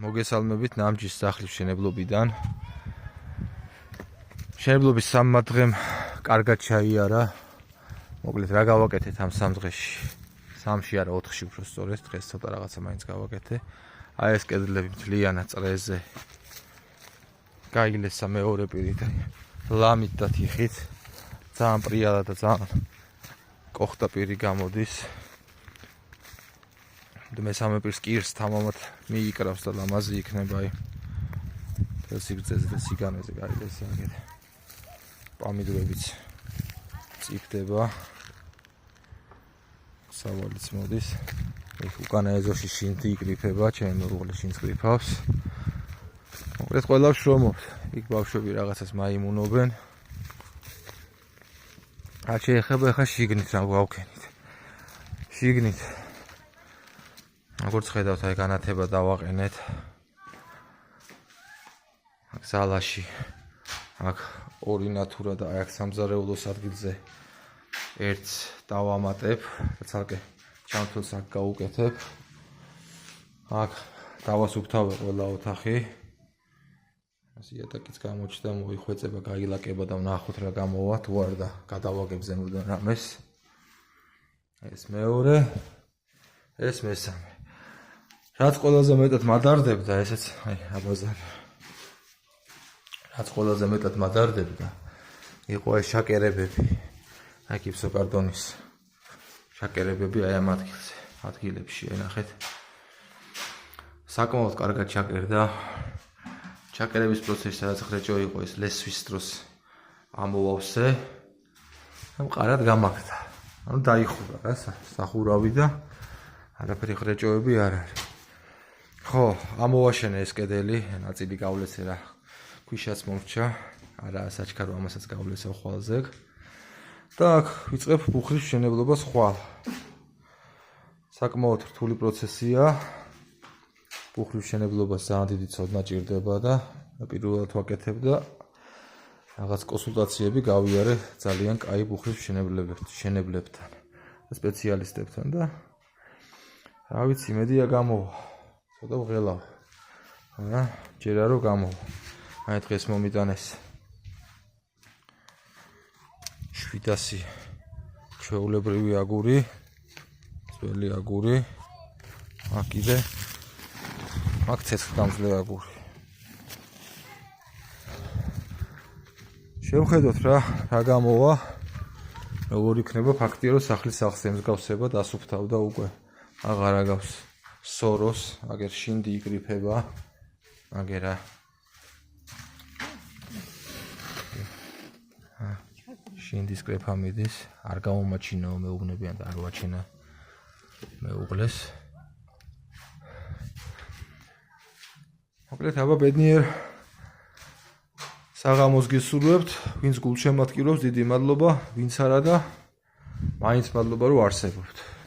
მოგესალმებით ნამჯის სახლის მშენებლობიდან. მშენებლობის 3 დღემ კარგად ჩაიარა. მოკლედ რა გავაკეთეთ ამ 3 დღეში? 3-ში არა 4-ში უფრო სწორედ, დღეს ცოტა რაღაცა მაინც გავაკეთე. აი ეს კედლები მთლიანად წრეზე გაიგლესა მეორე პირით, ლამით და თიხით. ძალიან პრიალა და ძალიან კოხტა პირი გამოდის. მესამე პირს კირს თამამად მიიკრავს და ლამაზი იქნება აი. სიგრძეზე და სიგანეზე გაიგლესა აქეთ. პომიდორებიც წიფდება. სავალიც მოდის. ეს უკანა ეზოში შინთი იკრიფება, ჩემი მეუღლე შინს კრიფავს. მოკლედ ყველა შრომობთ. იქ ბავშვები რაღაცას მაიმუნობენ. რაც შეეხება ახლა შიგნით რა გავქენით. შიგნით როგორც ხედავთ, აი განათება დავაყენეთ. აქ ზალაში აქ ორი ნათურა და აი აქ სამზარეულოს ადგილზე ერთს დავამატებ, ცალკე ჩამთვლს აქ გავუკეთებ. აქ დავასუფთავე ყველა ოთახი. ასე იატაკიც გამოჩნდა, მოიხვეწება, გაილაკება და ვნახოთ რა გამოვა, თუ არ და გადავაგებ ზემოდან რამეს. ეს მეორე, ეს მესამე. რაც ყველაზე მეტად მადარდებდა, ესეც აი აბაზარი. რაც ყველაზე მეტად მადარდებდა, იყო ეს შაკერებები. აი გიფსოკარტონის შაკერებები აი ამ ადგილებში, აი ნახეთ. საკმაოდ კარგად ჩაკერდა. ჩაკერების პროცესი რაც ხრეჭო იყო ეს ლესვის დროს ამოვავსე. მყარად გამაგდა. ანუ დაიხურა რა სახურავი და არაფერი ხრეჭოები არ არის. ხო, ამოვაშენე ეს კედელი, ნაწილი გავლესე რა. ქვიშაც მომრჩა, არა საჩქარო ამასაც გავლესე ხვალზე. და აქ ვიწყებ ბუხრის მშენებლობას ხვალ. საკმაოდ რთული პროცესია. ბუხრის მშენებლობას ძალიან დიდი ცოდნა ჭირდება და პირველად ვაკეთებ და რაღაც კონსულტაციები გავიარე ძალიან კაი ბუხრის მშენებლებთან, სპეციალისტებთან და რა ვიცი, იმედია გამოვა. ცოტა ვღელავ. რა, ჯერა რომ გამოვა. აი დღეს მომიტანეს 700 ჩვეულებრივი აგური, ძველი აგური. აქ კიდე აქ ცეცხლგამძლე აგური. შევხედოთ რა გამოვა. როგორ იქნება ფაქტია რომ სახლის სახს ემსგავსება და ასუფთავდა უკვე. აღარ აგავს სოროს, აგერ შინდი იკრიფება. აგერა შინდის კრეფა მიდის, არ გამომაჩინაო მეუბნებიან და არ ვაჩინა მეუღლეს. მოკლედ აბა ბედნიერ საღამოს გისურვებთ, ვინც გულშემატკივრობს, დიდი მადლობა, ვინც არა და მაინც მადლობა რომ არსებობთ.